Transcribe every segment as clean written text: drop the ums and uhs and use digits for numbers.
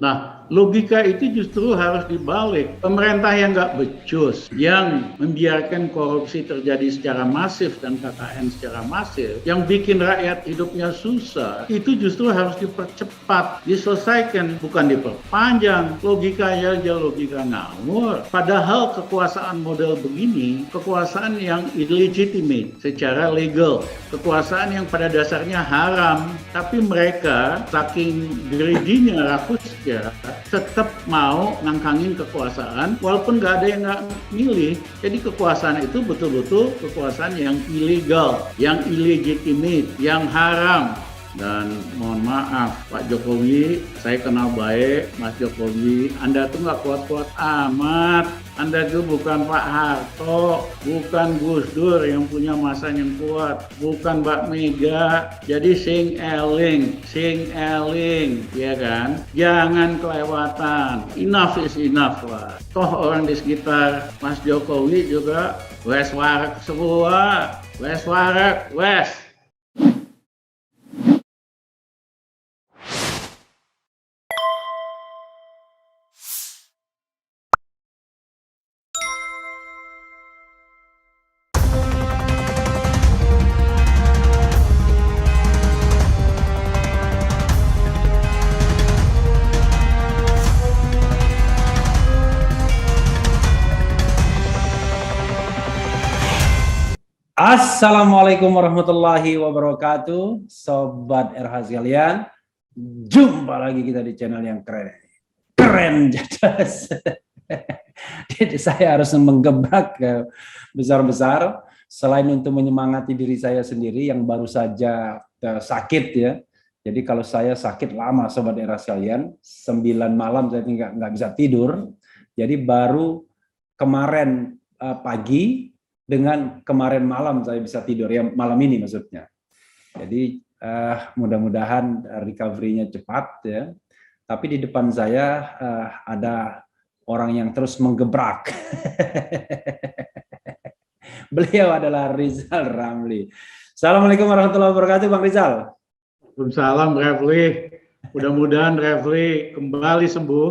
Nah, logika itu justru harus dibalik. Pemerintah yang nggak becus, yang membiarkan korupsi terjadi secara masif dan KKN secara masif, yang bikin rakyat hidupnya susah, itu justru harus dipercepat, diselesaikan, bukan diperpanjang. Logikanya aja logika ngawur. Padahal kekuasaan model begini, kekuasaan yang illegitimate secara legal, kekuasaan yang pada dasarnya haram, tapi mereka saking greedy-nya, rakusnya, tetap mau ngangkangin kekuasaan walaupun nggak ada yang nggak milih. Jadi kekuasaan itu betul-betul kekuasaan yang ilegal, yang illegitimate, yang haram. Dan mohon maaf Pak Jokowi, saya kenal baik Mas Jokowi, Anda tuh nggak kuat-kuat amat. Anda tuh bukan Pak Harto, bukan Gus Dur yang punya masa yang kuat, bukan Mbak Mega. Jadi sing eling, ya kan? Jangan kelewatan. Enough is enough lah. Toh orang di sekitar Mas Jokowi juga wes warak semua, wes warak, wes. Assalamualaikum warahmatullahi wabarakatuh, Sobat RH sekalian. Jumpa lagi kita di channel yang keren jelas. Jadi saya harus menggebrak besar-besar, selain untuk menyemangati diri saya sendiri yang baru saja sakit ya. Jadi kalau saya sakit lama, Sobat RH sekalian, 9 malam saya nggak bisa tidur. Jadi baru kemarin pagi dengan kemarin malam saya bisa tidur, ya malam ini maksudnya. Jadi mudah-mudahan recovery-nya cepat ya. Tapi di depan saya ada orang yang terus menggebrak. Beliau adalah Rizal Ramli. Assalamualaikum warahmatullahi wabarakatuh, Bang Rizal. Waalaikumsalam, Refli. Mudah-mudahan Refli kembali sembuh,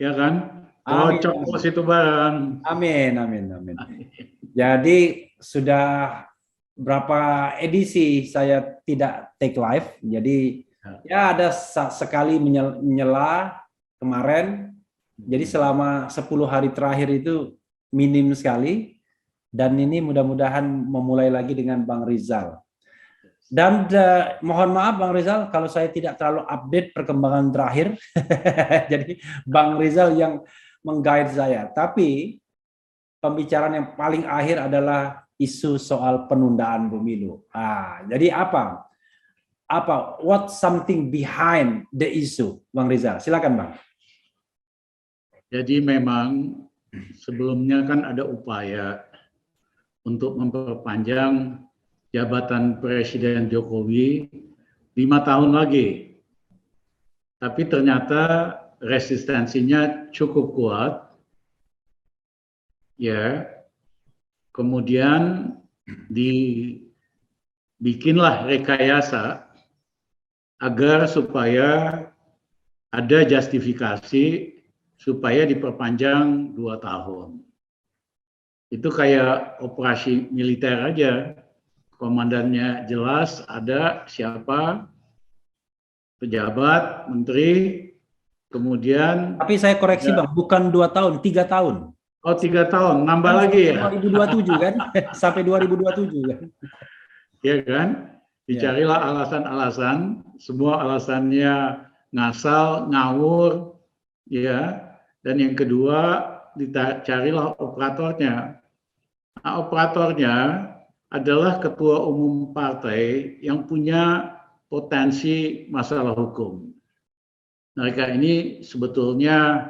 ya kan? Cocok pos itu barang. Amin. Jadi sudah berapa edisi saya tidak take live, jadi ya ada sekali menyela kemarin. Jadi selama 10 hari terakhir itu minim sekali, dan ini mudah-mudahan memulai lagi dengan Bang Rizal. Dan mohon maaf Bang Rizal kalau saya tidak terlalu update perkembangan terakhir. Jadi Bang Rizal yang meng-guide saya, tapi pembicaraan yang paling akhir adalah isu soal penundaan pemilu. Jadi apa? What something behind the issue, Bang Rizal? Silakan, Bang. Jadi memang sebelumnya kan ada upaya untuk memperpanjang jabatan Presiden Jokowi 5 tahun lagi. Tapi ternyata resistensinya cukup kuat. Ya, kemudian dibikinlah rekayasa agar supaya ada justifikasi supaya diperpanjang 2 tahun. Itu kayak operasi militer aja, komandannya jelas, ada siapa, pejabat, menteri, kemudian. Tapi saya koreksi Bang, bukan 2 tahun, 3 tahun. Oh, 3 tahun, nambah lagi ya? 2027 kan? Sampai 2027 kan? Ya kan? Dicarilah alasan-alasan, semua alasannya ngasal, ngawur, ya. Dan yang kedua, dicarilah operatornya. Nah, operatornya adalah ketua umum partai yang punya potensi masalah hukum. Mereka ini sebetulnya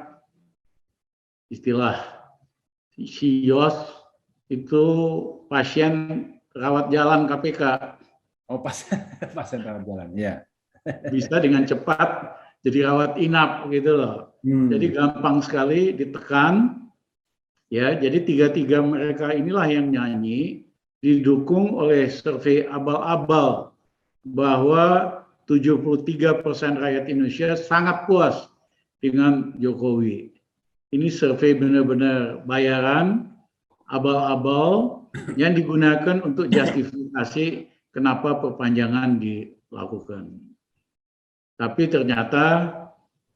istilah Yos itu pasien rawat jalan KPK. Oh, pasien rawat jalan, ya. Bisa dengan cepat jadi rawat inap gitu loh. Jadi gampang sekali ditekan. Ya, jadi tiga mereka inilah yang nyanyi, didukung oleh survei abal-abal bahwa 73% rakyat Indonesia sangat puas dengan Jokowi. Ini survei benar-benar bayaran, abal-abal yang digunakan untuk justifikasi kenapa perpanjangan dilakukan. Tapi ternyata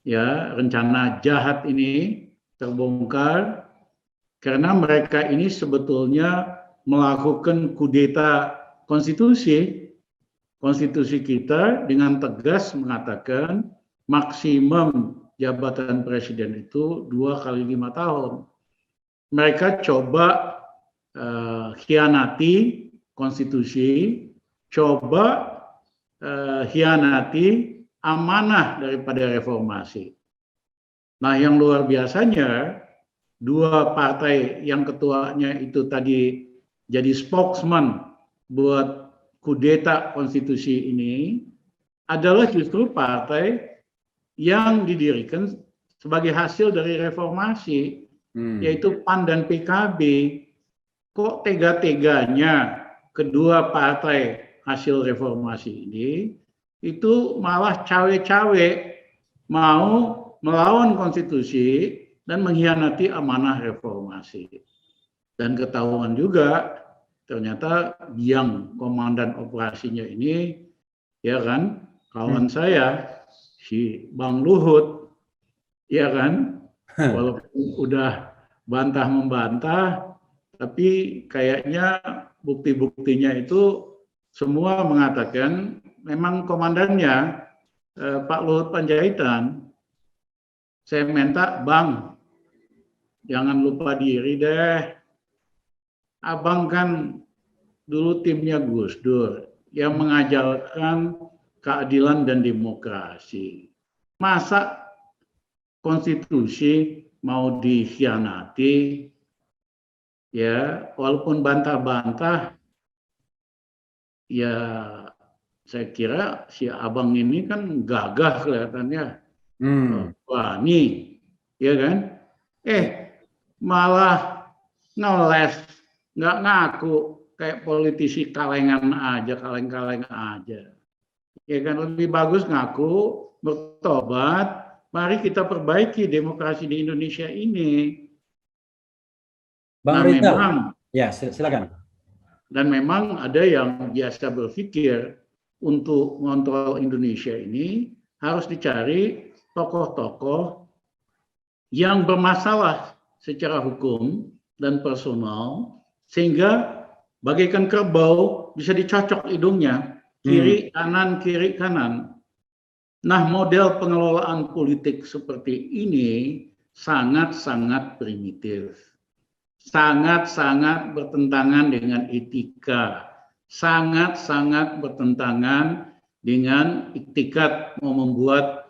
ya rencana jahat ini terbongkar karena mereka ini sebetulnya melakukan kudeta konstitusi kita dengan tegas mengatakan maksimum jabatan presiden itu 2 kali 5 tahun. Mereka coba hianati konstitusi, coba hianati amanah daripada reformasi. Nah, yang luar biasanya, 2 partai yang ketuanya itu tadi jadi spokesman buat kudeta konstitusi ini adalah justru partai yang didirikan sebagai hasil dari reformasi, yaitu PAN dan PKB. Kok tega-teganya kedua partai hasil reformasi ini itu malah cawe-cawe mau melawan konstitusi dan mengkhianati amanah reformasi. Dan ketahuan juga ternyata yang komandan operasinya ini ya kan kawan saya si Bang Luhut, ya kan, walaupun udah bantah-membantah, tapi kayaknya bukti-buktinya itu semua mengatakan memang komandannya Pak Luhut Panjaitan. Saya minta, Bang, jangan lupa diri deh. Abang kan dulu timnya Gus Dur yang mengajarkan keadilan dan demokrasi. Masa konstitusi mau dikhianati? Ya, walaupun bantah-bantah, ya saya kira si abang ini kan gagah kelihatannya, berani, ya kan? Malah ngeles, nggak ngaku kayak politisi kalengan aja, kaleng-kaleng aja. Ya kan, lebih bagus ngaku, bertobat, mari kita perbaiki demokrasi di Indonesia ini. Bang Rizal, memang, ya silakan. Dan memang ada yang biasa berpikir untuk mengontrol Indonesia ini harus dicari tokoh-tokoh yang bermasalah secara hukum dan personal, sehingga bagaikan kerbau bisa dicocok hidungnya, kiri kanan. Nah, model pengelolaan politik seperti ini sangat-sangat primitif, sangat-sangat bertentangan dengan etika, sangat-sangat bertentangan dengan iktikat mau membuat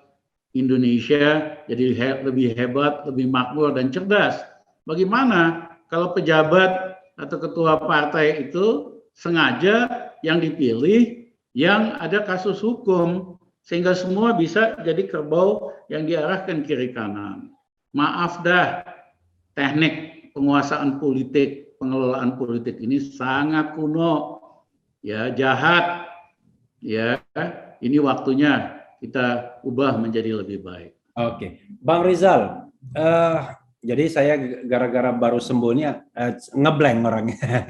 Indonesia jadi lebih hebat, lebih makmur dan cerdas. Bagaimana kalau pejabat atau ketua partai itu sengaja yang dipilih yang ada kasus hukum, sehingga semua bisa jadi kerbau yang diarahkan kiri kanan. Maaf dah, teknik penguasaan politik, pengelolaan politik ini sangat kuno, ya, jahat, ya. Ini waktunya kita ubah menjadi lebih baik. Oke, Bang Rizal, jadi saya gara-gara baru sembuh ini ngeblank orangnya,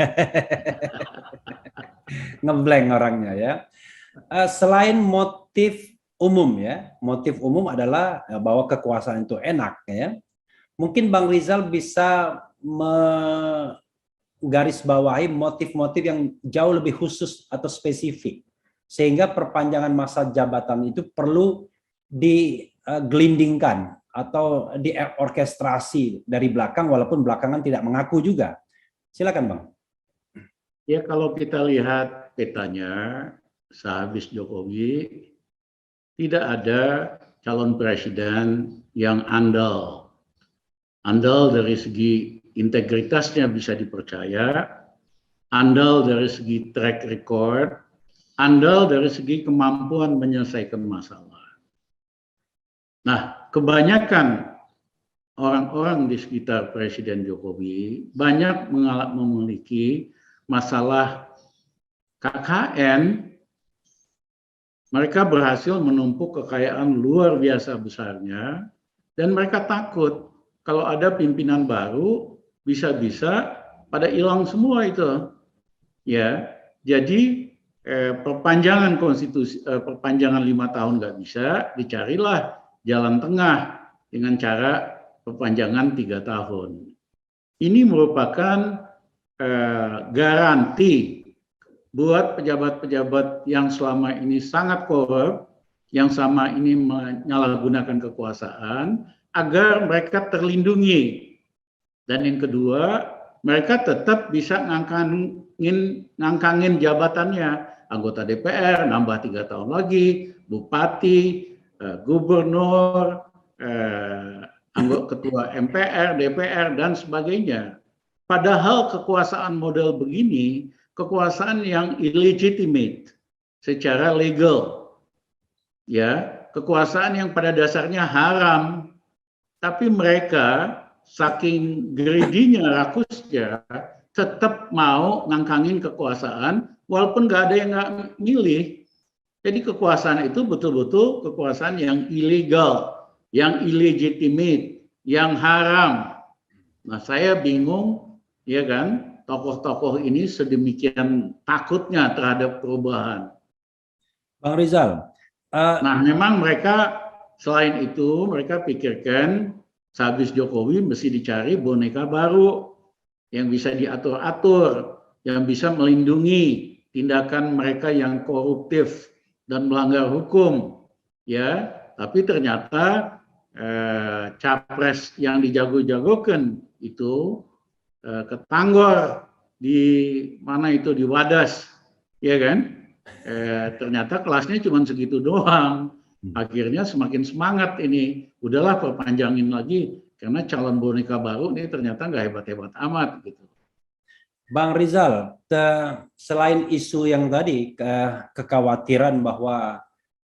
ngeblank orangnya ya. Selain motif umum ya, motif umum adalah bahwa kekuasaan itu enak ya. Mungkin Bang Rizal bisa menggarisbawahi motif-motif yang jauh lebih khusus atau spesifik, sehingga perpanjangan masa jabatan itu perlu digelindingkan atau diorkestrasi dari belakang, walaupun belakangan tidak mengaku juga. Silakan Bang. Ya, kalau kita lihat petanya sehabis Jokowi, tidak ada calon presiden yang andal. Andal dari segi integritasnya bisa dipercaya, andal dari segi track record, andal dari segi kemampuan menyelesaikan masalah. Nah, kebanyakan orang-orang di sekitar Presiden Jokowi banyak memiliki masalah KKN. Mereka berhasil menumpuk kekayaan luar biasa besarnya Dan mereka takut kalau ada pimpinan baru bisa-bisa pada hilang semua itu. Ya, jadi perpanjangan konstitusi, perpanjangan 5 tahun nggak bisa, dicarilah jalan tengah dengan cara perpanjangan 3 tahun. Ini merupakan garansi buat pejabat-pejabat yang selama ini sangat korup, yang sama ini menyalahgunakan kekuasaan, agar mereka terlindungi. Dan yang kedua, mereka tetap bisa ngangkangin jabatannya. Anggota DPR nambah 3 tahun lagi, bupati, gubernur, anggota ketua MPR, DPR, dan sebagainya. Padahal kekuasaan model begini, kekuasaan yang illegitimate secara legal, ya, kekuasaan yang pada dasarnya haram, tapi mereka saking greedy-nya, rakusnya, tetap mau ngangkangin kekuasaan, walaupun nggak ada yang nggak milih. Jadi kekuasaan itu betul-betul kekuasaan yang ilegal, yang illegitimate, yang haram. Nah, saya bingung, ya kan, tokoh-tokoh ini sedemikian takutnya terhadap perubahan. Bang Rizal. Nah, memang mereka selain itu mereka pikirkan sehabis Jokowi mesti dicari boneka baru yang bisa diatur-atur, yang bisa melindungi tindakan mereka yang koruptif dan melanggar hukum, ya. Tapi ternyata capres yang dijago-jagokan itu ketanggor di mana itu, di Wadas, ya kan? Ternyata kelasnya cuma segitu doang. Akhirnya semakin semangat ini, udahlah perpanjangin lagi karena calon boneka baru ini ternyata nggak hebat-hebat amat gitu. Bang Rizal, selain isu yang tadi kekhawatiran bahwa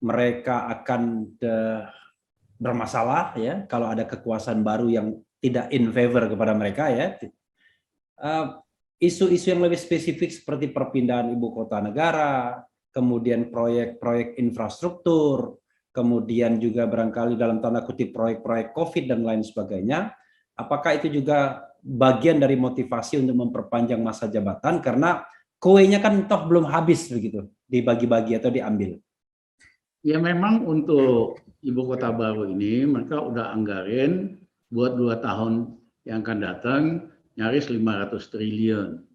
mereka akan bermasalah ya kalau ada kekuasaan baru yang tidak in favor kepada mereka ya. Isu-isu yang lebih spesifik seperti perpindahan ibu kota negara, kemudian proyek-proyek infrastruktur, kemudian juga barangkali dalam tanda kutip proyek-proyek COVID dan lain sebagainya. Apakah itu juga bagian dari motivasi untuk memperpanjang masa jabatan karena kuenya kan toh belum habis begitu, dibagi-bagi atau diambil? Ya memang untuk ibu kota baru ini mereka udah anggarin buat 2 tahun yang akan datang nyaris 500 triliun.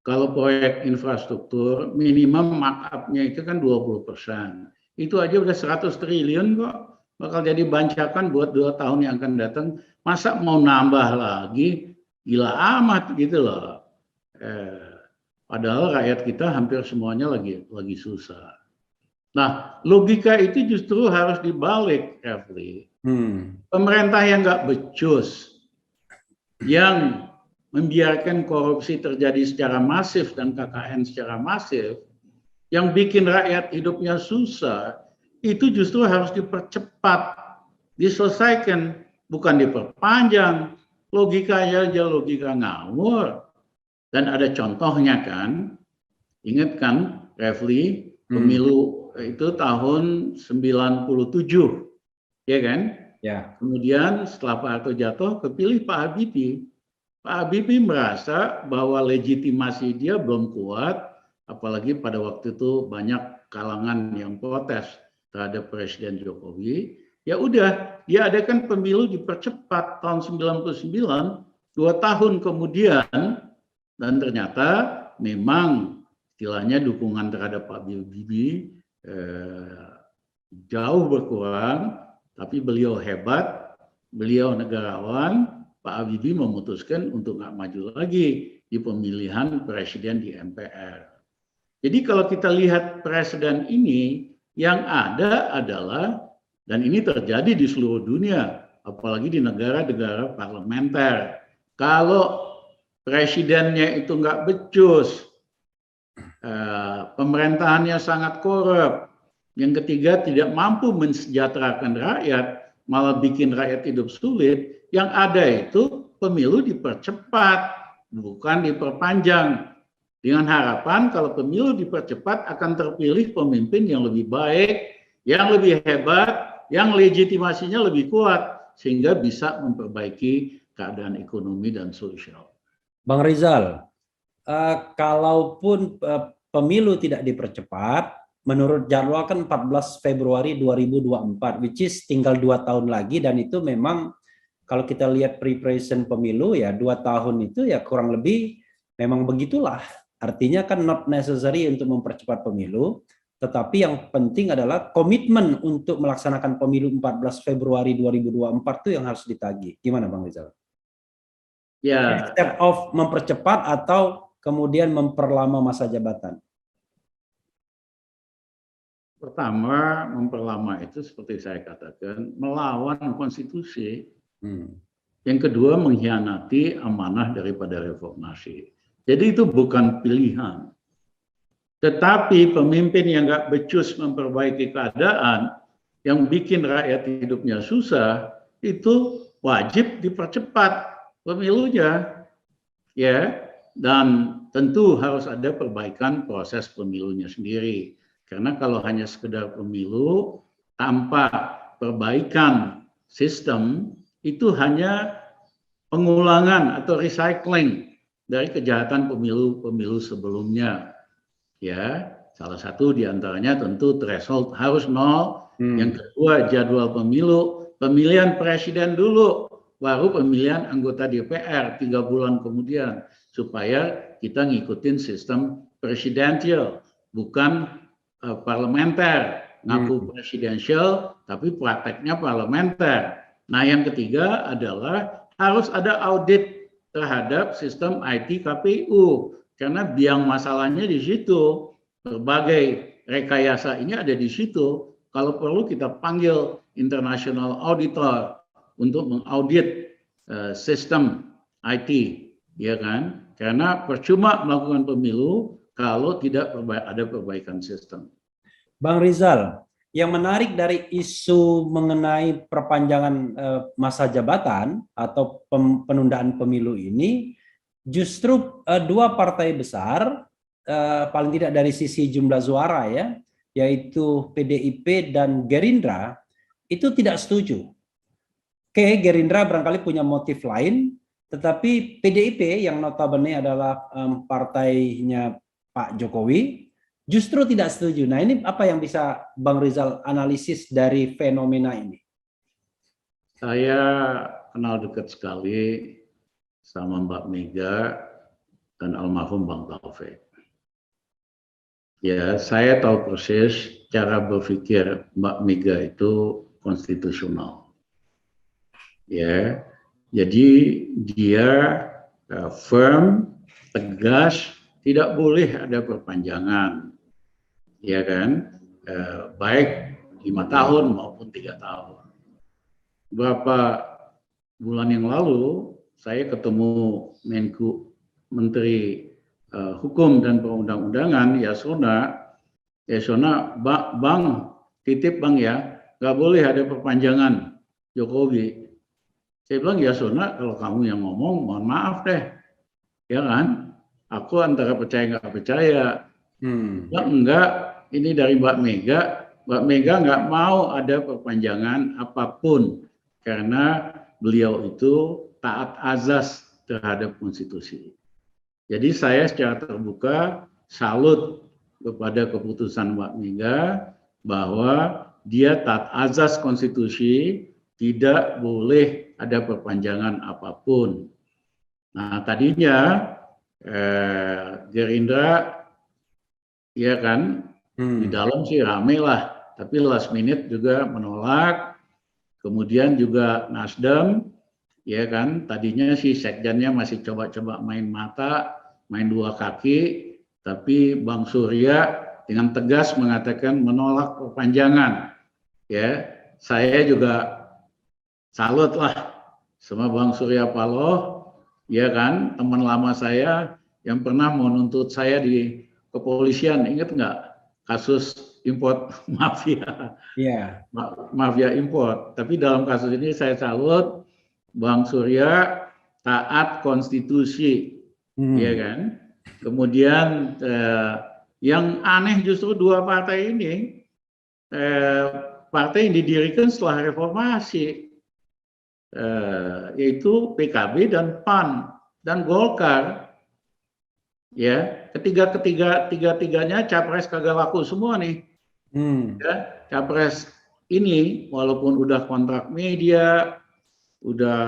Kalau proyek infrastruktur minimum markup-nya itu kan 20%. Itu aja udah 100 triliun kok, bakal jadi bancakan buat 2 tahun yang akan datang. Masa mau nambah lagi? Gila amat gitu loh. Padahal rakyat kita hampir semuanya lagi susah. Nah, logika itu justru harus dibalik, Refli. Pemerintah yang nggak becus, yang membiarkan korupsi terjadi secara masif dan KKN secara masif, yang bikin rakyat hidupnya susah, itu justru harus dipercepat, diselesaikan, bukan diperpanjang. Logikanya aja logika ngawur. Dan ada contohnya kan, ingat kan Refli, pemilu itu tahun 97, ya kan? Ya. Kemudian setelah Pak Harto jatuh, kepilih Pak Habibie. Pak Habibie merasa bahwa legitimasi dia belum kuat, apalagi pada waktu itu banyak kalangan yang protes terhadap Presiden Jokowi. Ya udah, dia adakan pemilu dipercepat tahun 99, 2 tahun kemudian, dan ternyata memang istilahnya dukungan terhadap Pak Habibie jauh berkurang, tapi beliau hebat, beliau negarawan. Pak Habibie memutuskan untuk nggak maju lagi di pemilihan presiden di MPR. Jadi kalau kita lihat presiden ini, yang ada adalah, dan ini terjadi di seluruh dunia, apalagi di negara-negara parlementer, kalau presidennya itu nggak becus, pemerintahannya sangat korup, yang ketiga tidak mampu mensejahterakan rakyat, malah bikin rakyat hidup sulit, yang ada itu pemilu dipercepat, bukan diperpanjang. Dengan harapan kalau pemilu dipercepat akan terpilih pemimpin yang lebih baik, yang lebih hebat, yang legitimasinya lebih kuat. sehingga bisa memperbaiki keadaan ekonomi dan sosial. Bang Rizal, kalaupun pemilu tidak dipercepat, menurut jadwal kan 14 Februari 2024, which is tinggal 2 tahun lagi, dan itu memang kalau kita lihat preparation pemilu ya 2 tahun itu ya kurang lebih memang begitulah. Artinya kan not necessary untuk mempercepat pemilu, tetapi yang penting adalah komitmen untuk melaksanakan pemilu 14 Februari 2024 itu yang harus ditagih. Gimana Bang Rizal? Ya, Step of mempercepat atau kemudian memperlama masa jabatan? pertama, memperlama itu seperti saya katakan, melawan konstitusi. Yang kedua, mengkhianati amanah daripada reformasi. Jadi itu bukan pilihan. Tetapi pemimpin yang nggak becus memperbaiki keadaan, yang bikin rakyat hidupnya susah, itu wajib dipercepat pemilunya, ya. Dan tentu harus ada perbaikan proses pemilunya sendiri. Karena kalau hanya sekedar pemilu tanpa perbaikan sistem, itu hanya pengulangan atau recycling dari kejahatan pemilu-pemilu sebelumnya. Ya, salah satu diantaranya tentu threshold harus 0. Yang kedua, jadwal pemilu, pemilihan presiden dulu, baru pemilihan anggota DPR 3 bulan kemudian, supaya kita ngikutin sistem presidensial, bukan parlementer. Ngaku presidensial, tapi prakteknya parlementer. Nah, yang ketiga adalah harus ada audit terhadap sistem IT KPU. Karena biang masalahnya di situ, berbagai rekayasa ini ada di situ. Kalau perlu kita panggil international auditor untuk mengaudit sistem IT, ya kan? Karena percuma melakukan pemilu kalau tidak ada perbaikan sistem. Bang Rizal, yang menarik dari isu mengenai perpanjangan masa jabatan atau penundaan pemilu ini, justru 2 partai besar, paling tidak dari sisi jumlah suara ya, yaitu PDIP dan Gerindra, itu tidak setuju. Oke, Gerindra barangkali punya motif lain, tetapi PDIP yang notabene adalah partainya Pak Jokowi, justru tidak setuju. Nah, ini apa yang bisa Bang Rizal analisis dari fenomena ini? Saya kenal dekat sekali sama Mbak Mega dan almarhum Bang Taufik. Ya, saya tahu persis cara berpikir Mbak Mega itu konstitusional. Ya, jadi dia firm, tegas, tidak boleh ada perpanjangan, ya kan? Baik 5 tahun maupun 3 tahun. Beberapa bulan yang lalu saya ketemu Menteri Hukum dan Perundang-undangan Yasona, Bang, titip Bang ya, nggak boleh ada perpanjangan Jokowi. Saya bilang, Yasona, kalau kamu yang ngomong, mohon maaf deh, ya kan? Aku antara percaya nggak percaya. Ya, enggak, ini dari Mbak Mega. Mbak Mega nggak mau ada perpanjangan apapun karena beliau itu taat azas terhadap konstitusi. Jadi saya secara terbuka salut kepada keputusan Mbak Mega bahwa dia taat azas konstitusi, tidak boleh ada perpanjangan apapun. Nah, tadinya Gerindra, ya kan, di dalam sih rame lah, tapi last minute juga menolak. Kemudian juga Nasdem, ya kan, tadinya sih sekjennya masih coba-coba main mata, main 2 kaki, tapi Bang Surya dengan tegas mengatakan menolak perpanjangan. Ya, saya juga salut lah sama Bang Surya Paloh, ya kan, teman lama saya yang pernah menuntut saya di kepolisian, ingat nggak kasus import mafia? Iya. Mafia import. Tapi dalam kasus ini saya salut Bang Surya taat konstitusi, ya kan. Kemudian yang aneh justru 2 partai ini, partai yang didirikan setelah reformasi. yaitu PKB dan PAN dan Golkar. Ya, tiga-tiganya capres kagak laku semua nih. Ya, capres ini walaupun udah kontrak media, udah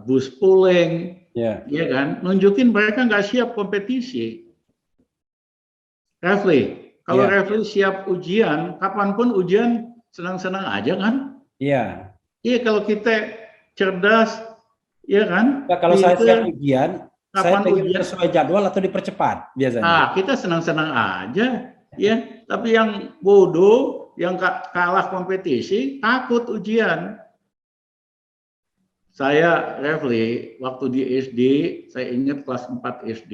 bus pooling, ya kan, nunjukin mereka nggak siap kompetisi. Refli, kalau Refli siap ujian, kapanpun ujian senang-senang aja kan? Iya. Iya, kalau kita cerdas, ya kan? Ya, kalau saya siap ujian, saya pengen ujian sesuai jadwal atau dipercepat biasanya. kita senang-senang aja, ya. Tapi yang bodoh, yang kalah kompetisi, takut ujian. Saya, Refli, waktu di SD, saya ingat kelas 4 SD,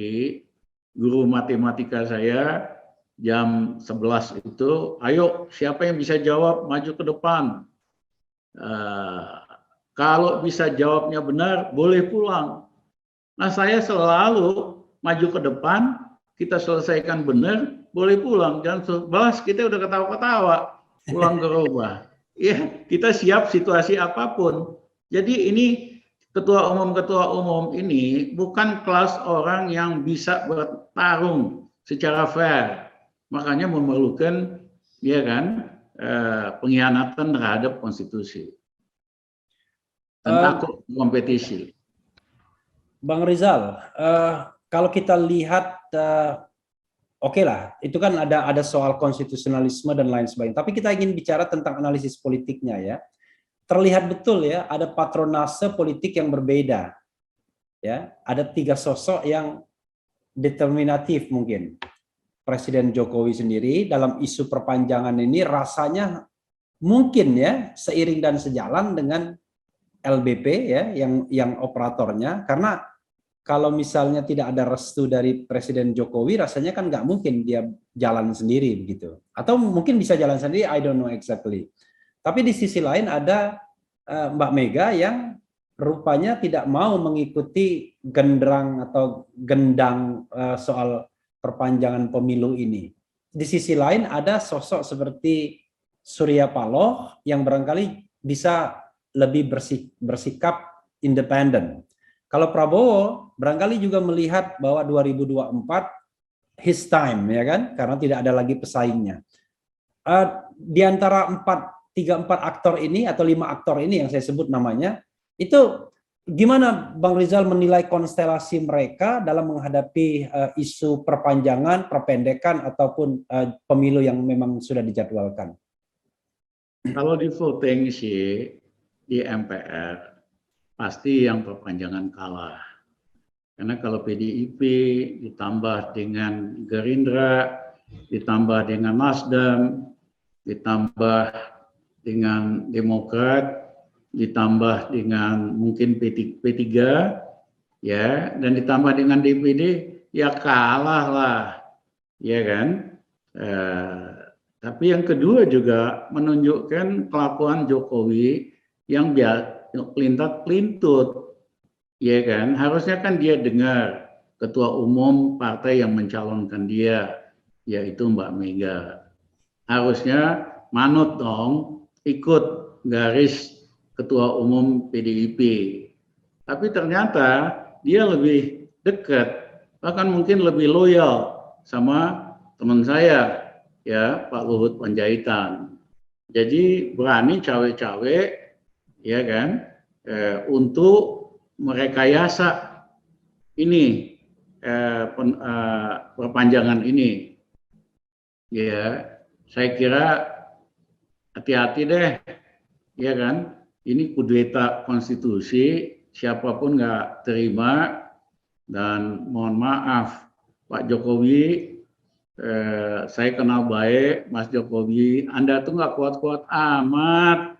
guru matematika saya jam 11 itu, ayo siapa yang bisa jawab maju ke depan. Kalau bisa jawabnya benar, boleh pulang. Nah, saya selalu maju ke depan, kita selesaikan benar, boleh pulang. Jangan bahas, kita udah ketawa-ketawa, pulang ke rumah. Ya, kita siap situasi apapun. Jadi ini ketua umum ini bukan kelas orang yang bisa bertarung secara fair. Makanya memerlukan, ya kan, pengkhianatan terhadap konstitusi. Dan takut kompetisi. Bang Rizal, kalau kita lihat, oke lah, itu kan ada soal konstitusionalisme dan lain sebagainya. Tapi kita ingin bicara tentang analisis politiknya ya. Terlihat betul ya, ada patronase politik yang berbeda. Ya, ada 3 sosok yang determinatif mungkin. Presiden Jokowi sendiri dalam isu perpanjangan ini rasanya mungkin ya seiring dan sejalan dengan LBP ya yang operatornya, karena kalau misalnya tidak ada restu dari Presiden Jokowi, rasanya kan nggak mungkin dia jalan sendiri begitu. Atau mungkin bisa jalan sendiri, I don't know exactly. Tapi di sisi lain ada Mbak Mega yang rupanya tidak mau mengikuti genderang atau gendang soal perpanjangan pemilu ini. Di sisi lain ada sosok seperti Surya Paloh yang barangkali bisa lebih bersikap independen. Kalau Prabowo barangkali juga melihat bahwa 2024 his time ya kan, karena tidak ada lagi pesaingnya. Di antara 3-4 aktor ini atau 5 aktor ini yang saya sebut namanya, itu gimana Bang Rizal menilai konstelasi mereka dalam menghadapi isu perpanjangan, perpendekan ataupun pemilu yang memang sudah dijadwalkan? Kalau di voting sih di MPR pasti yang perpanjangan kalah. Karena kalau PDIP ditambah dengan Gerindra, ditambah dengan Nasdem, ditambah dengan Demokrat, ditambah dengan mungkin P3 ya, dan ditambah dengan DPD, ya kalah lah, ya kan. Tapi yang kedua juga menunjukkan kelakuan Jokowi yang pelintat-pelintut, ya kan. Harusnya kan dia dengar ketua umum partai yang mencalonkan dia, yaitu Mbak Mega. Harusnya manut dong, ikut garis ketua umum PDIP. Tapi ternyata dia lebih dekat, bahkan mungkin lebih loyal sama teman saya, ya Pak Luhut Panjaitan. Jadi berani cawe-cawe, ya kan, untuk merekayasa ini perpanjangan ini. Ya, saya kira hati-hati deh, ya kan. Ini kudeta konstitusi, siapapun nggak terima, dan mohon maaf Pak Jokowi, saya kenal baik Mas Jokowi, Anda tuh nggak kuat-kuat amat.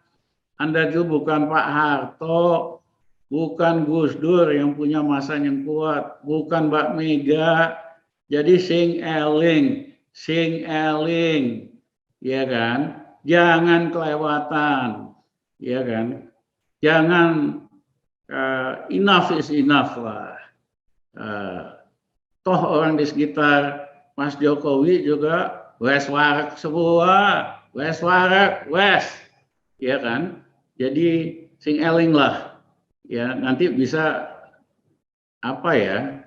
Anda itu bukan Pak Harto, bukan Gus Dur yang punya masa yang kuat, bukan Mbak Mega. Jadi sing eling, ya kan? Jangan kelewatan. Ya kan, jangan enough is enough lah. Toh orang di sekitar Mas Jokowi juga wes warak semua, wes warak, wes, ya kan. Jadi sing eling lah, ya nanti bisa apa ya,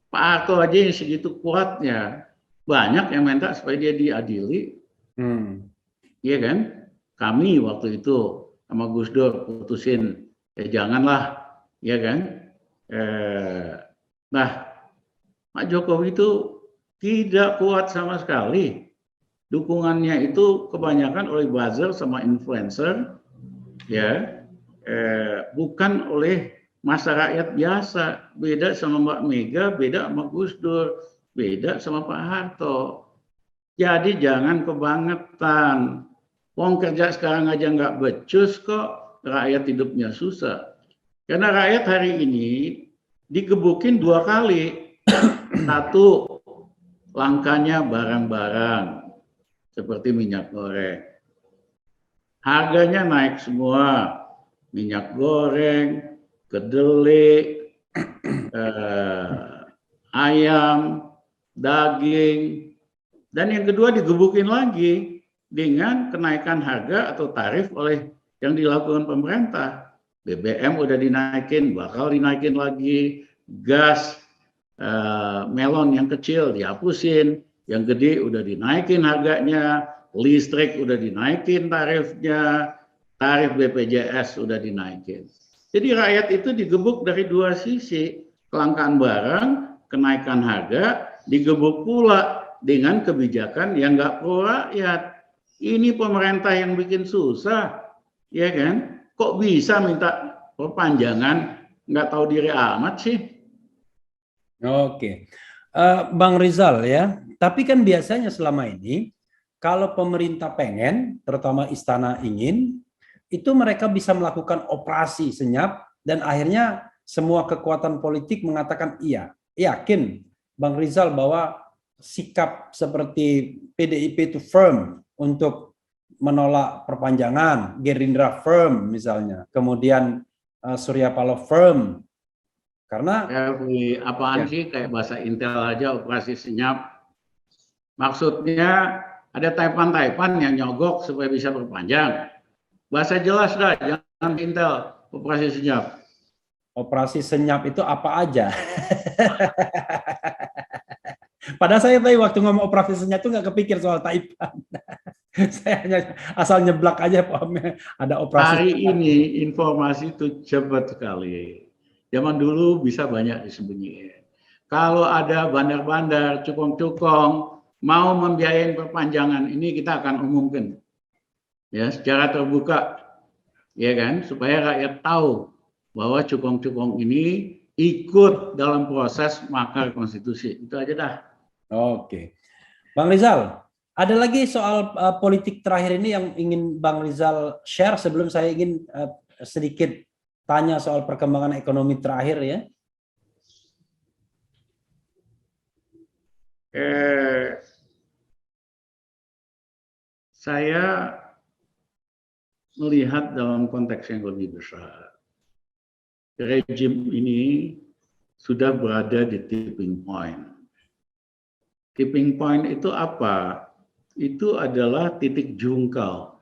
Pak Harto aja yang segitu kuatnya, banyak yang minta supaya dia diadili, iya kan? Kami waktu itu sama Gus Dur putusin, ya janganlah, ya kan? Nah, Pak Jokowi itu tidak kuat sama sekali. Dukungannya itu kebanyakan oleh buzzer sama influencer, ya, bukan oleh masa rakyat biasa. Beda sama Mbak Mega, beda sama Gus Dur, beda sama Pak Harto. Jadi jangan kebangetan. Wong kerja sekarang aja nggak becus kok, rakyat hidupnya susah. Karena rakyat hari ini digebukin 2 kali. Satu, langkanya barang-barang seperti minyak goreng. Harganya naik semua. Minyak goreng, kedelai, ayam, daging. Dan yang kedua digebukin lagi dengan kenaikan harga atau tarif oleh yang dilakukan pemerintah. BBM udah dinaikin, bakal dinaikin lagi, gas, melon yang kecil dihapusin, yang gede udah dinaikin harganya, listrik udah dinaikin tarifnya, tarif BPJS udah dinaikin. Jadi rakyat itu digebuk dari 2 sisi, kelangkaan barang, kenaikan harga, digebuk pula dengan kebijakan yang nggak pro rakyat. Ini pemerintah yang bikin susah, ya kan? Kok bisa minta perpanjangan, nggak tahu diri amat sih. Oke, Bang Rizal ya. Tapi kan biasanya selama ini kalau pemerintah pengen, terutama istana ingin, itu mereka bisa melakukan operasi senyap dan akhirnya semua kekuatan politik mengatakan iya. Yakin Bang Rizal bahwa sikap seperti PDIP itu firm untuk menolak perpanjangan, Gerindra firm misalnya, kemudian Surya Paloh firm. Karena apaan sih kayak bahasa Intel aja operasi senyap. Maksudnya ada taipan-taipan yang nyogok supaya bisa perpanjang. Bahasa jelas dah, jangan Intel operasi senyap. Operasi senyap itu apa aja? Padahal saya tadi waktu ngomong operasi senyap itu nggak kepikir soal taipan. Saya hanya asal nyeblak aja pahamnya ada operasi. Hari ini informasi itu cepat sekali. Zaman dulu bisa banyak disembunyiin. Kalau ada bandar-bandar, cukong-cukong, mau membiayain perpanjangan ini kita akan umumkan. Ya, secara terbuka. Ya kan, supaya rakyat tahu bahwa cukong-cukong ini ikut dalam proses makar konstitusi. Itu aja dah. Oke. Bang Rizal, ada lagi soal politik terakhir ini yang ingin Bang Rizal share sebelum saya ingin sedikit tanya soal perkembangan ekonomi terakhir ya. Saya melihat dalam konteks yang lebih besar. Rejim ini sudah berada di tipping point. Tipping point itu apa? Itu adalah titik jungkal.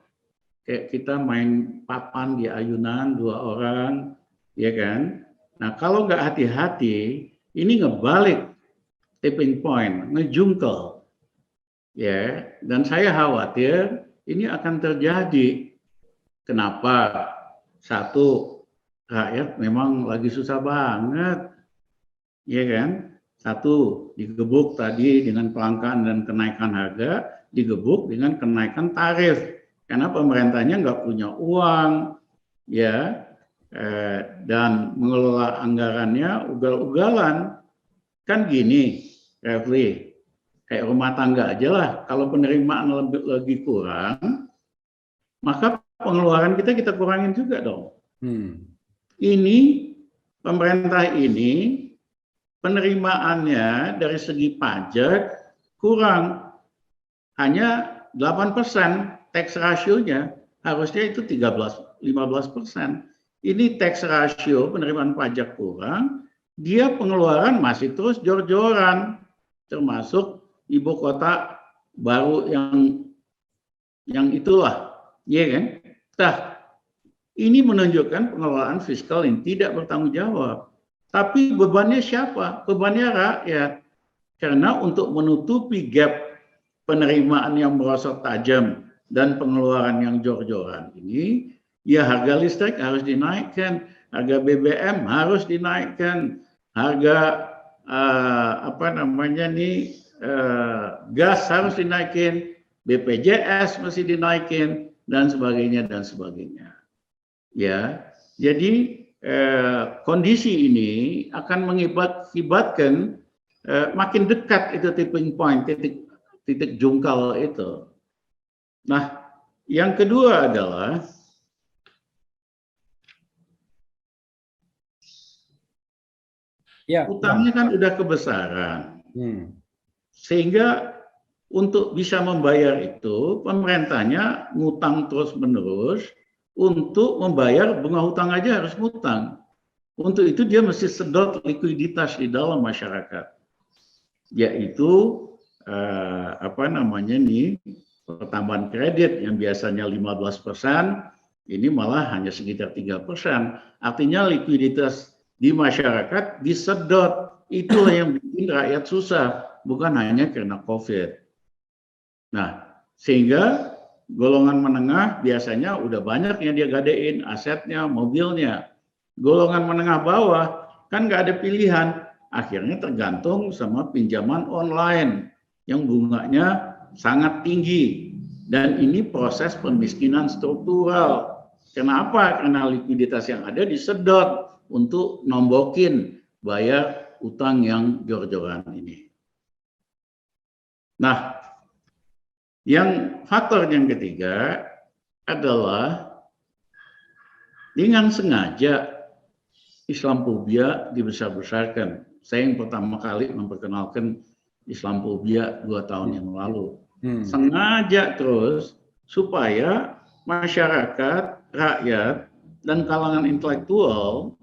Kayak kita main papan di ayunan 2 orang, ya kan? Nah kalau nggak hati-hati, ini ngebalik tipping point, ngejungkel. Ya, dan saya khawatir ini akan terjadi. Kenapa? Satu, rakyat memang lagi susah banget, ya kan? Satu, digebuk tadi dengan kelangkaan dan kenaikan harga, digebuk dengan kenaikan tarif, karena pemerintahnya nggak punya uang, ya, dan mengelola anggarannya ugal-ugalan. Kan gini, Refli, kayak rumah tangga aja lah, kalau penerimaan lebih kurang, maka pengeluaran kita kurangin juga dong. Ini pemerintah ini penerimaannya dari segi pajak kurang, hanya 8%, tax ratio-nya harusnya itu 13-15%. Ini tax ratio penerimaan pajak kurang, dia pengeluaran masih terus jor-joran, termasuk ibu kota baru yang itulah, ya kan? Nah, Ini menunjukkan pengelolaan fiskal yang tidak bertanggung jawab. Tapi bebannya siapa? Bebannya rakyat. Karena untuk menutupi gap penerimaan yang merosot tajam dan pengeluaran yang jor-joran ini, ya harga listrik harus dinaikkan, harga BBM harus dinaikkan, harga gas harus dinaikin, BPJS mesti dinaikin, dan sebagainya dan sebagainya. Ya, jadi kondisi ini akan mengakibatkan makin dekat itu tipping point, titik jungkal itu. Nah, yang kedua adalah utangnya kan udah kebesaran, sehingga untuk bisa membayar itu pemerintahnya ngutang terus-menerus. Untuk membayar bunga hutang aja harus ngutang. Untuk itu dia mesti sedot likuiditas di dalam masyarakat, yaitu pertambahan kredit yang biasanya 15%, ini malah hanya sekitar 3%. Artinya likuiditas di masyarakat disedot. Itulah yang bikin rakyat susah, bukan hanya karena COVID. Nah, sehingga golongan menengah biasanya udah banyak yang dia gadein asetnya, mobilnya. Golongan menengah bawah kan nggak ada pilihan, akhirnya tergantung sama pinjaman online yang bunganya sangat tinggi. Dan ini proses pemiskinan struktural. Kenapa? Karena likuiditas yang ada disedot untuk nombokin bayar utang yang jor-joran ini. Nah, faktor yang ketiga adalah dengan sengaja Islamophobia dibesar-besarkan. Saya yang pertama kali memperkenalkan Islamophobia 2 tahun yang lalu. Sengaja terus supaya masyarakat, rakyat, dan kalangan intelektual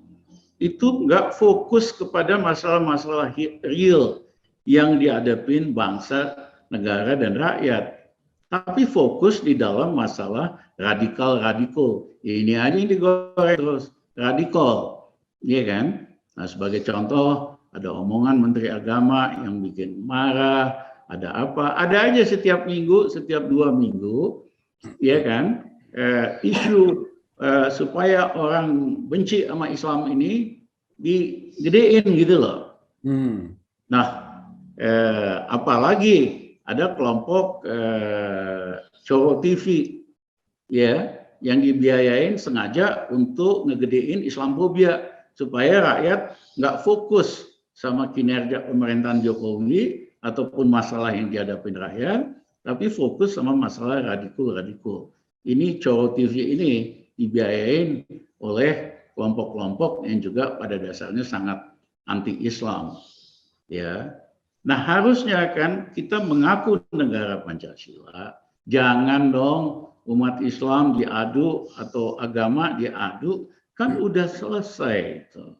itu nggak fokus kepada masalah-masalah real yang dihadapin bangsa, negara, dan rakyat. Tapi fokus di dalam masalah radikal. Ini aja yang digoreng terus, radikal. Iya kan? Nah, sebagai contoh, ada omongan Menteri Agama yang bikin marah, ada apa? Ada aja setiap minggu, setiap 2 minggu, ya kan? Isu supaya orang benci sama Islam ini digedein gitu loh. Nah, apalagi ada kelompok Coro TV ya yang dibiayain sengaja untuk ngegedein Islamophobia supaya rakyat nggak fokus sama kinerja pemerintahan Jokowi ataupun masalah yang dihadapin rakyat, tapi fokus sama masalah radikal. Ini Coro TV ini dibiayain oleh kelompok-kelompok yang juga pada dasarnya sangat anti-Islam ya. Nah, harusnya kan kita mengaku negara Pancasila, jangan dong umat Islam diadu atau agama diadu, kan udah selesai itu.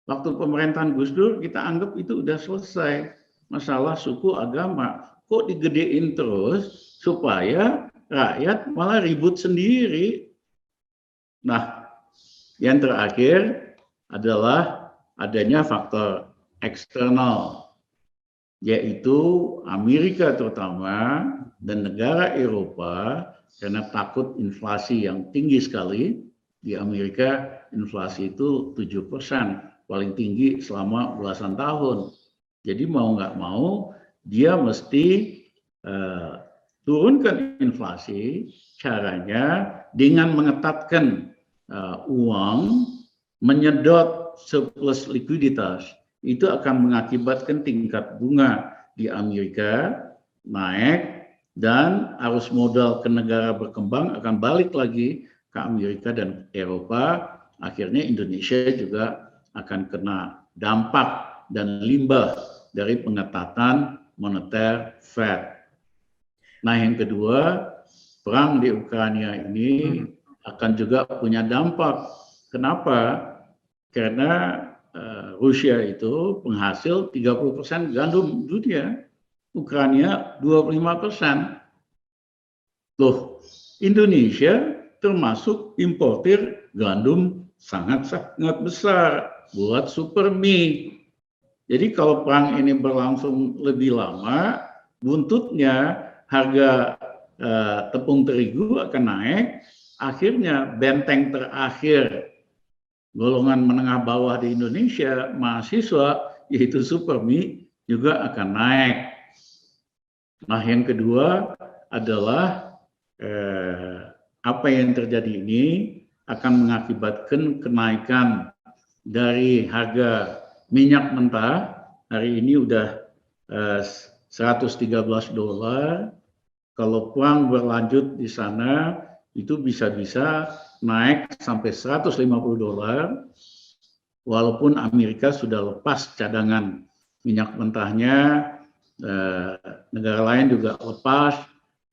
Waktu pemerintahan Gus Dur kita anggap itu udah selesai masalah suku agama. Kok digedein terus supaya rakyat malah ribut sendiri. Nah, yang terakhir adalah adanya faktor eksternal, yaitu Amerika terutama dan negara Eropa, karena takut inflasi yang tinggi sekali. Di Amerika inflasi itu 7%, paling tinggi selama belasan tahun. Jadi mau nggak mau dia mesti turunkan inflasi, caranya dengan mengetatkan uang, menyedot surplus likuiditas. Itu akan mengakibatkan tingkat bunga di Amerika naik dan arus modal ke negara berkembang akan balik lagi ke Amerika dan Eropa. Akhirnya Indonesia juga akan kena dampak dan limbah dari pengetatan moneter Fed. Nah, yang kedua, perang di Ukraina ini akan juga punya dampak. Kenapa? Karena Rusia itu penghasil 30% gandum dunia, Ukraina 25%. Loh, Indonesia termasuk importir gandum sangat-sangat besar buat super mie. Jadi kalau perang ini berlangsung lebih lama, buntutnya harga tepung terigu akan naik, akhirnya benteng terakhir golongan menengah bawah di Indonesia, mahasiswa, yaitu super mie, juga akan naik. Nah, yang kedua adalah apa yang terjadi ini akan mengakibatkan kenaikan dari harga minyak mentah. Hari ini udah $113. Kalau perang berlanjut di sana, itu bisa-bisa naik sampai $150, walaupun Amerika sudah lepas cadangan minyak mentahnya, negara lain juga lepas,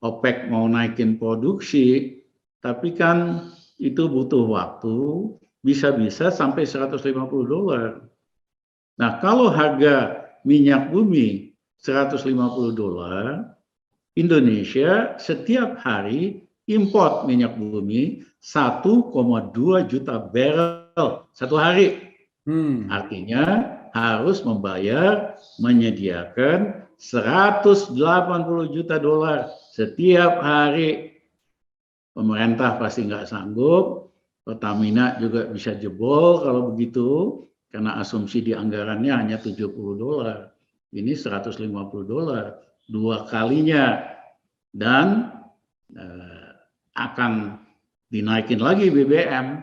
OPEC mau naikin produksi, tapi kan itu butuh waktu, bisa-bisa sampai $150. Nah, kalau harga minyak bumi $150, Indonesia setiap hari import minyak bumi 1,2 juta barrel satu hari. Artinya harus menyediakan $180 juta setiap hari. Pemerintah pasti nggak sanggup, Pertamina juga bisa jebol kalau begitu, karena asumsi di anggarannya hanya $70. Ini $150, 2 kalinya, dan akan dinaikin lagi BBM.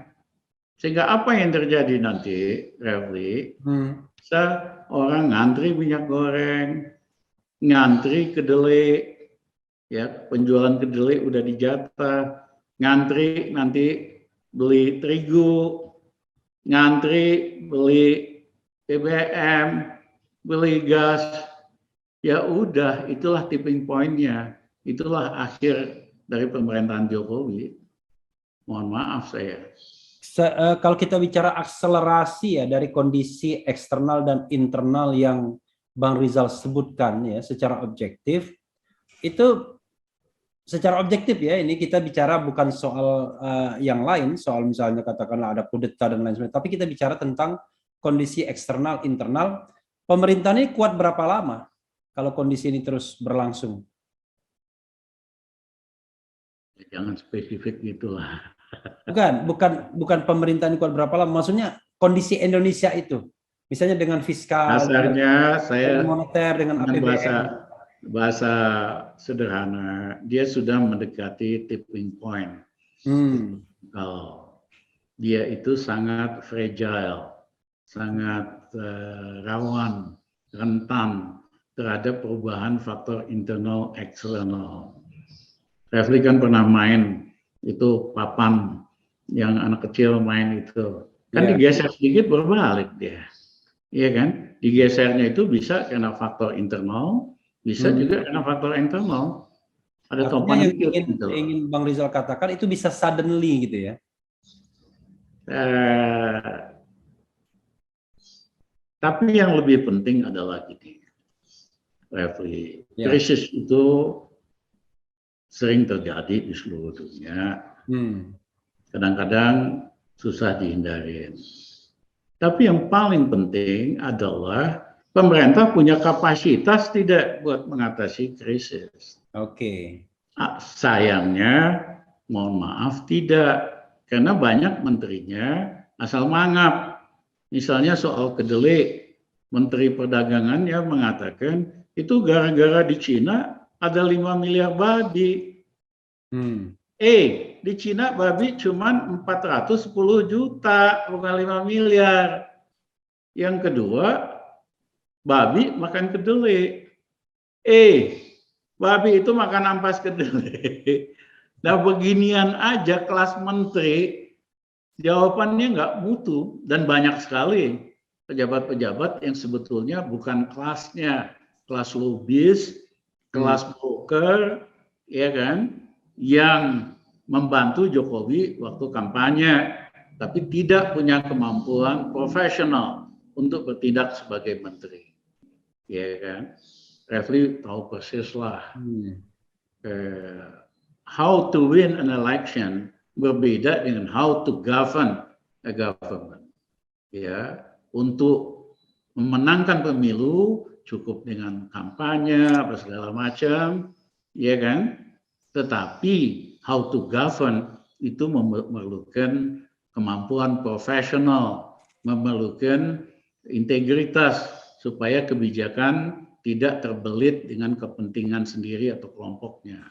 Sehingga apa yang terjadi nanti, Refli? Orang ngantri minyak goreng, ngantri kedelai, ya penjualan kedelai udah dijatah, ngantri nanti beli terigu, ngantri beli BBM, beli gas. Ya udah, itulah tipping point-nya. Itulah akhir dari pemerintahan Jokowi. Mohon maaf saya. Kalau kita bicara akselerasi ya dari kondisi eksternal dan internal yang Bang Rizal sebutkan ya secara objektif, itu secara objektif ya, ini kita bicara bukan soal yang lain, soal misalnya katakanlah ada kudeta dan lain sebagainya, tapi kita bicara tentang kondisi eksternal internal. Pemerintah ini kuat berapa lama kalau kondisi ini terus berlangsung? Jangan spesifik gitulah. Bukan pemerintah ini kuat berapa lama, maksudnya kondisi Indonesia itu, misalnya dengan fiskal, Dasarnya saya dengan moneter, dengan APBN. Bahasa sederhana, dia sudah mendekati tipping point. Kalau dia itu sangat fragile, sangat rawan, rentan terhadap perubahan faktor internal eksternal. Refli kan pernah main itu papan yang anak kecil main itu, kan digeser sedikit berbalik dia, iya kan? Digesernya itu bisa karena faktor internal, bisa juga karena faktor internal. Ada topan yang dikit gitu. ingin Bang Rizal katakan itu bisa suddenly gitu ya? Tapi yang lebih penting adalah gini, Refli, krisis itu sering terjadi di seluruh dunia. Kadang-kadang susah dihindarin. Tapi yang paling penting adalah pemerintah punya kapasitas tidak buat mengatasi krisis. Sayangnya, mohon maaf, tidak. Karena banyak menterinya asal mangap. Misalnya soal kedelai, Menteri Perdagangannya mengatakan itu gara-gara di Cina ada 5 miliar babi. Di Cina babi cuma 410 juta, bukan 5 miliar. Yang kedua, babi makan kedelai. Babi itu makan ampas kedelai. Nah, beginian aja kelas menteri, jawabannya nggak mutu. Dan banyak sekali pejabat-pejabat yang sebetulnya bukan kelasnya. Kelas lobis, kelas broker, ya kan, yang membantu Jokowi waktu kampanye, tapi tidak punya kemampuan profesional untuk bertindak sebagai menteri, ya kan. Refli tahu persis lah how to win an election berbeda dengan how to govern a government. Ya, untuk memenangkan pemilu cukup dengan kampanye apa segala macam, ya kan? Tetapi how to govern itu memerlukan kemampuan profesional, memerlukan integritas supaya kebijakan tidak terbelit dengan kepentingan sendiri atau kelompoknya.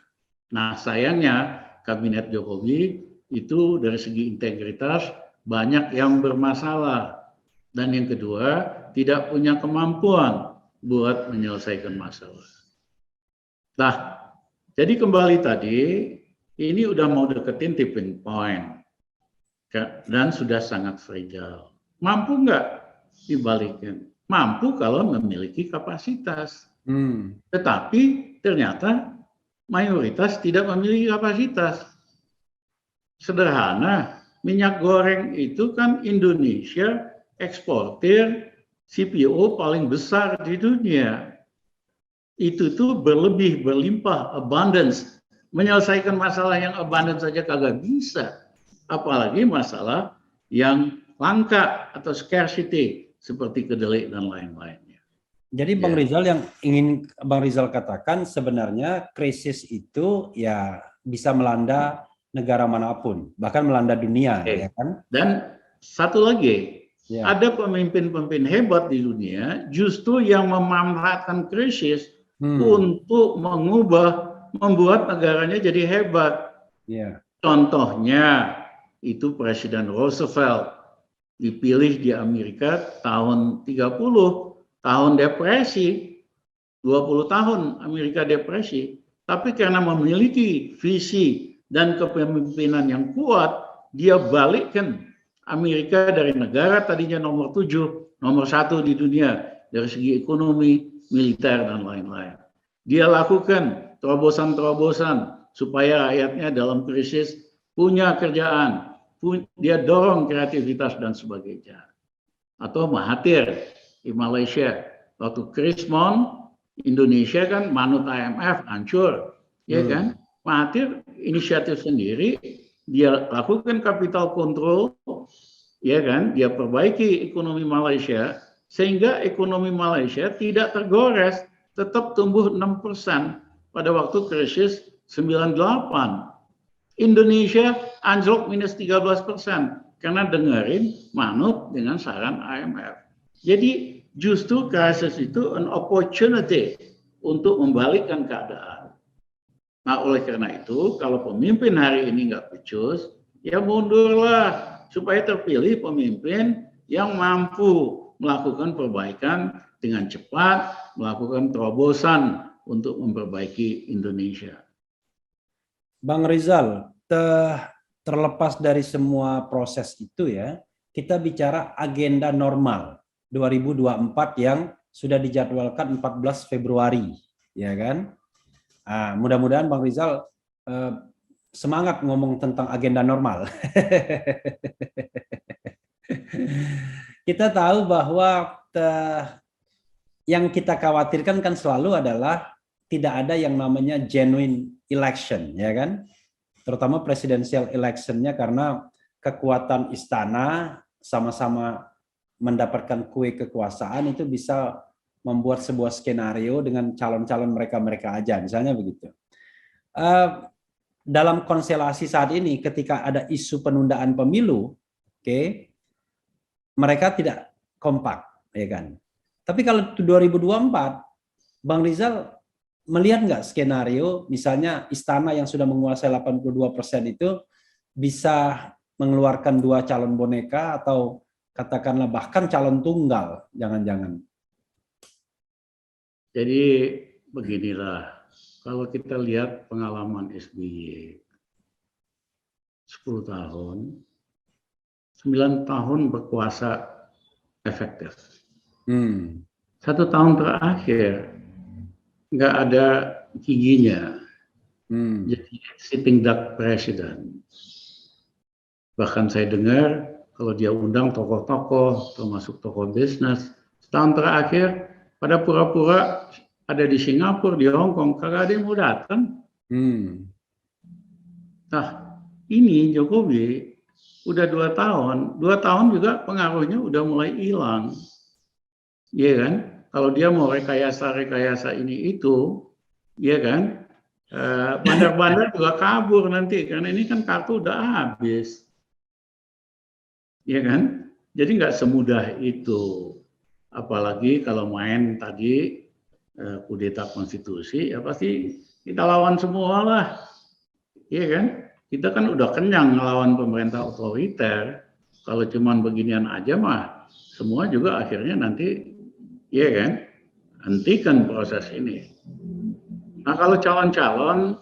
Nah, sayangnya kabinet Jokowi itu dari segi integritas banyak yang bermasalah. Dan yang kedua, tidak punya kemampuan buat menyelesaikan masalah. Nah, jadi kembali tadi, ini udah mau deketin tipping point. Dan sudah sangat fragile. Mampu nggak dibalikin? Mampu kalau memiliki kapasitas. Tetapi ternyata mayoritas tidak memiliki kapasitas. Sederhana, minyak goreng itu kan Indonesia eksportir CPO paling besar di dunia. Itu tuh berlebih, berlimpah, abundance. Menyelesaikan masalah yang abundance saja kagak bisa. Apalagi masalah yang langka atau scarcity seperti kedelai dan lain-lainnya. Jadi Bang Rizal, yang ingin Bang Rizal katakan sebenarnya krisis itu ya bisa melanda negara manapun, bahkan melanda dunia, ya kan? Dan satu lagi, ada pemimpin-pemimpin hebat di dunia justru yang memanfaatkan krisis untuk membuat negaranya jadi hebat. Contohnya itu Presiden Roosevelt dipilih di Amerika tahun 30, tahun depresi, 20 tahun Amerika depresi, tapi karena memiliki visi dan kepemimpinan yang kuat, dia balikkan Amerika dari negara tadinya nomor 7, nomor 1 di dunia dari segi ekonomi, militer, dan lain-lain. Dia lakukan terobosan-terobosan supaya rakyatnya dalam krisis punya kerjaan, dia dorong kreativitas dan sebagainya. Atau Mahathir di Malaysia, waktu Krismon, Indonesia kan manut IMF, hancur, ya kan? Mahathir inisiatif sendiri, dia lakukan capital control, ya kan? Dia perbaiki ekonomi Malaysia sehingga ekonomi Malaysia tidak tergores, tetap tumbuh 6% pada waktu krisis 98. Indonesia anjlok minus 13% karena dengerin manut dengan saran IMF. Jadi justru krisis itu an opportunity untuk membalikkan keadaan. Nah, oleh karena itu, kalau pemimpin hari ini nggak becus, ya mundurlah supaya terpilih pemimpin yang mampu melakukan perbaikan dengan cepat, melakukan terobosan untuk memperbaiki Indonesia. Bang Rizal, terlepas dari semua proses itu ya, kita bicara agenda normal 2024 yang sudah dijadwalkan 14 Februari, ya kan? Nah, mudah-mudahan Bang Rizal semangat ngomong tentang agenda normal. Kita tahu bahwa yang kita khawatirkan kan selalu adalah tidak ada yang namanya genuine election, ya kan? Terutama presidential electionnya, karena kekuatan istana sama-sama mendapatkan kue kekuasaan itu bisa membuat sebuah skenario dengan calon-calon mereka-mereka aja, misalnya begitu. Dalam konstelasi saat ini, ketika ada isu penundaan pemilu, mereka tidak kompak, ya kan? Tapi kalau 2024, Bang Rizal melihat nggak skenario, misalnya istana yang sudah menguasai 82% itu bisa mengeluarkan 2 calon boneka atau katakanlah bahkan calon tunggal, jangan-jangan. Jadi beginilah, kalau kita lihat pengalaman SBY 10 tahun, 9 tahun berkuasa efektif. 1 tahun terakhir nggak ada giginya, jadi sitting duck president. Bahkan saya dengar kalau dia undang tokoh-tokoh, termasuk tokoh bisnis, setahun terakhir pada pura-pura ada di Singapura, di Hong Kong, kagak ada yang mau datang. Nah, ini Jokowi udah 2 tahun juga pengaruhnya udah mulai hilang, iya kan? Kalau dia mau rekayasa ini itu, iya kan? Bandar-bandar juga kabur nanti karena ini kan kartu udah habis, iya kan? Jadi nggak semudah itu. Apalagi kalau main tadi kudeta konstitusi, ya pasti kita lawan semua lah, iya kan? Kita kan udah kenyang ngelawan pemerintah otoriter. Kalau cuman beginian aja mah, semua juga akhirnya nanti, iya kan? Hentikan proses ini. Nah kalau calon-calon,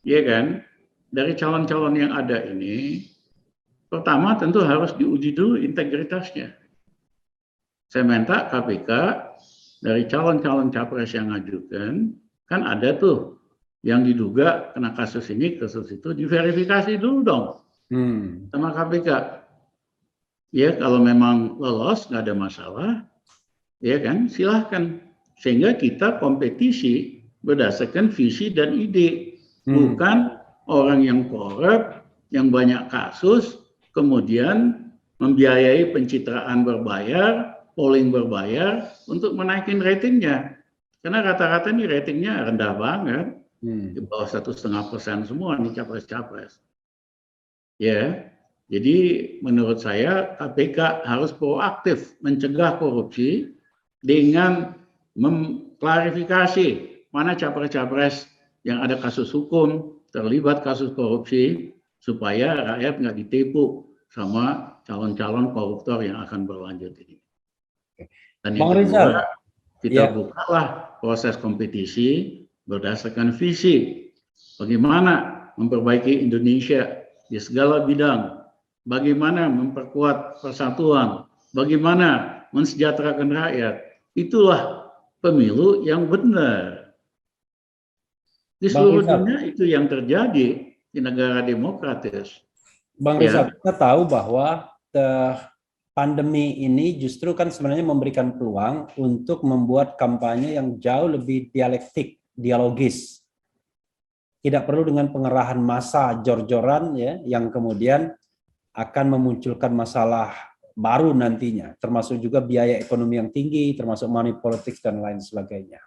iya kan? Dari calon-calon yang ada ini, pertama tentu harus diuji dulu integritasnya. Saya minta KPK dari calon-calon capres yang ngajukan, kan ada tuh yang diduga kena kasus ini, kasus itu, diverifikasi dulu dong sama KPK. Ya kalau memang lolos, nggak ada masalah, ya kan, silahkan. Sehingga kita kompetisi berdasarkan visi dan ide, bukan orang yang korup, yang banyak kasus, kemudian membiayai pencitraan berbayar, polling berbayar untuk menaikin ratingnya. Karena rata-rata ini ratingnya rendah banget, di bawah 1,5% semua nih capres-capres. Ya, jadi menurut saya KPK harus proaktif mencegah korupsi dengan mengklarifikasi mana capres-capres yang ada kasus hukum, terlibat kasus korupsi, supaya rakyat nggak ditipu sama calon-calon koruptor yang akan berlanjut ini. Dan yang kedua, kita bukalah proses kompetisi berdasarkan visi. Bagaimana memperbaiki Indonesia di segala bidang, bagaimana memperkuat persatuan, bagaimana mensejahterakan rakyat. Itulah pemilu yang benar. Di seluruh dunia itu yang terjadi di negara demokratis. Bang Rizal, kita tahu bahwa pandemi ini justru kan sebenarnya memberikan peluang untuk membuat kampanye yang jauh lebih dialektik, dialogis. Tidak perlu dengan pengerahan massa jor-joran ya, yang kemudian akan memunculkan masalah baru nantinya, termasuk juga biaya ekonomi yang tinggi, termasuk money politics dan lain sebagainya.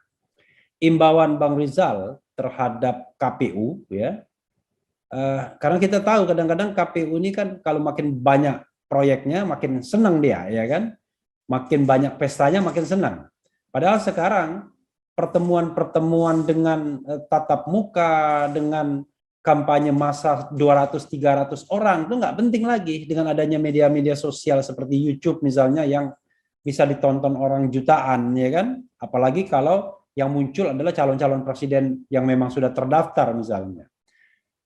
Imbauan Bang Rizal terhadap KPU ya, karena kita tahu kadang-kadang KPU ini kan kalau makin banyak proyeknya makin senang dia, ya kan? Makin banyak pestanya makin senang. Padahal sekarang pertemuan-pertemuan dengan tatap muka, dengan kampanye massa 200-300 orang itu nggak penting lagi dengan adanya media-media sosial seperti YouTube misalnya yang bisa ditonton orang jutaan, ya kan? Apalagi kalau yang muncul adalah calon-calon presiden yang memang sudah terdaftar misalnya.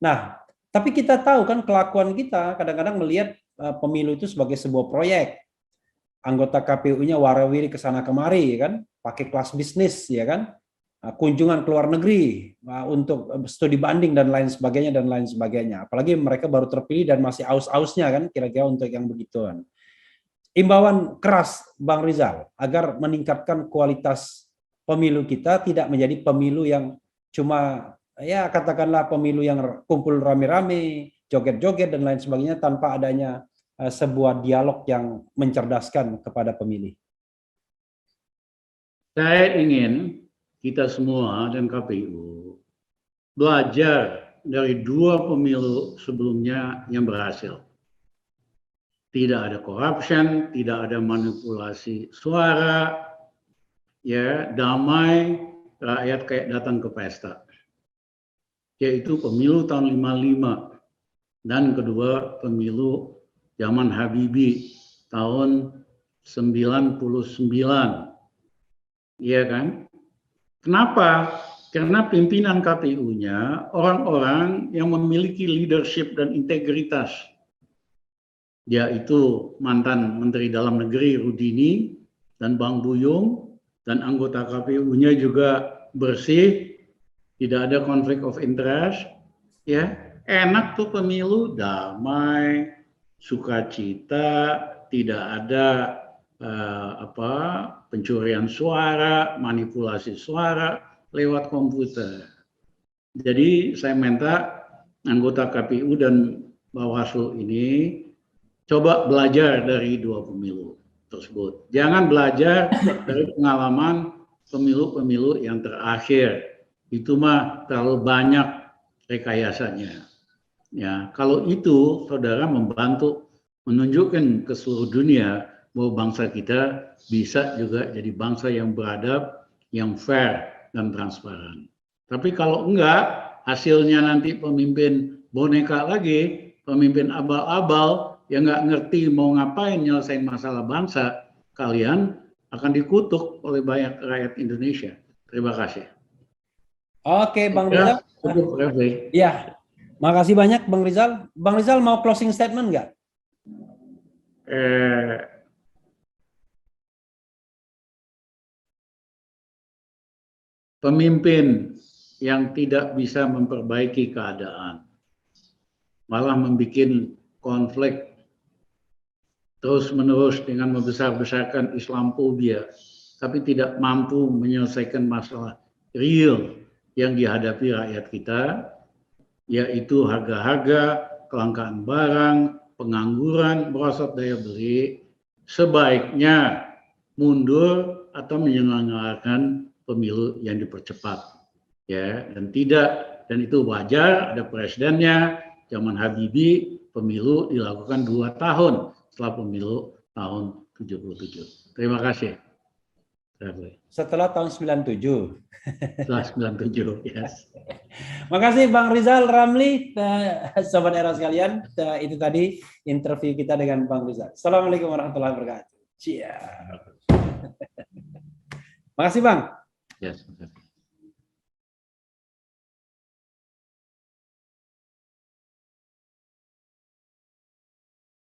Nah, tapi kita tahu kan kelakuan kita kadang-kadang melihat pemilu itu sebagai sebuah proyek. Anggota KPU-nya warawiri ke sana kemari, kan? Pakai kelas bisnis, ya kan? Kunjungan ke luar negeri untuk studi banding dan lain sebagainya. Apalagi mereka baru terpilih dan masih aus-ausnya kan, kira-kira untuk yang begituan. Imbauan keras Bang Rizal agar meningkatkan kualitas pemilu kita, tidak menjadi pemilu yang cuma ya katakanlah pemilu yang kumpul rame-rame, joget-joget dan lain sebagainya tanpa adanya sebuah dialog yang mencerdaskan kepada pemilih. Saya ingin kita semua dan KPU belajar dari 2 pemilu sebelumnya yang berhasil. Tidak ada corruption, tidak ada manipulasi suara, ya damai, rakyat kayak datang ke pesta. Yaitu pemilu tahun 55 dan kedua pemilu zaman Habibie tahun 99. Iya kan? Kenapa? Karena pimpinan KPU-nya orang-orang yang memiliki leadership dan integritas. Yaitu mantan Menteri Dalam Negeri Rudini dan Bang Buyung, dan anggota KPU-nya juga bersih, tidak ada konflik of interest, ya enak tuh pemilu, damai, sukacita, tidak ada pencurian suara, manipulasi suara lewat komputer. Jadi saya minta anggota KPU dan Bawaslu ini coba belajar dari 2 pemilu tersebut. Jangan belajar dari pengalaman pemilu-pemilu yang terakhir. Itu mah terlalu banyak rekayasanya. Ya, kalau itu saudara membantu menunjukkan ke seluruh dunia bahwa bangsa kita bisa juga jadi bangsa yang beradab, yang fair dan transparan. Tapi kalau enggak, hasilnya nanti pemimpin boneka lagi, pemimpin abal-abal yang nggak ngerti mau ngapain nyelesain masalah bangsa, kalian akan dikutuk oleh banyak rakyat Indonesia. Terima kasih. Oke, Bang Rizal. Cukup, Refli. Ya, makasih banyak Bang Rizal. Bang Rizal mau closing statement nggak? Pemimpin yang tidak bisa memperbaiki keadaan, malah membuat konflik terus-menerus dengan membesar-besarkan Islamophobia, tapi tidak mampu menyelesaikan masalah real yang dihadapi rakyat kita, yaitu harga-harga, kelangkaan barang, pengangguran, merosot daya beli, sebaiknya mundur atau menyelenggarakan pemilu yang dipercepat, ya, dan itu wajar, ada presidennya. Zaman Habibie pemilu dilakukan 2 tahun setelah pemilu tahun 77. Terima kasih. Setelah tahun 97. Setelah 97, yes. Makasih Bang Rizal Ramli, Sobat Era sekalian. Itu tadi interview kita dengan Bang Rizal. Assalamualaikum warahmatullahi wabarakatuh. Makasih Bang. Yes.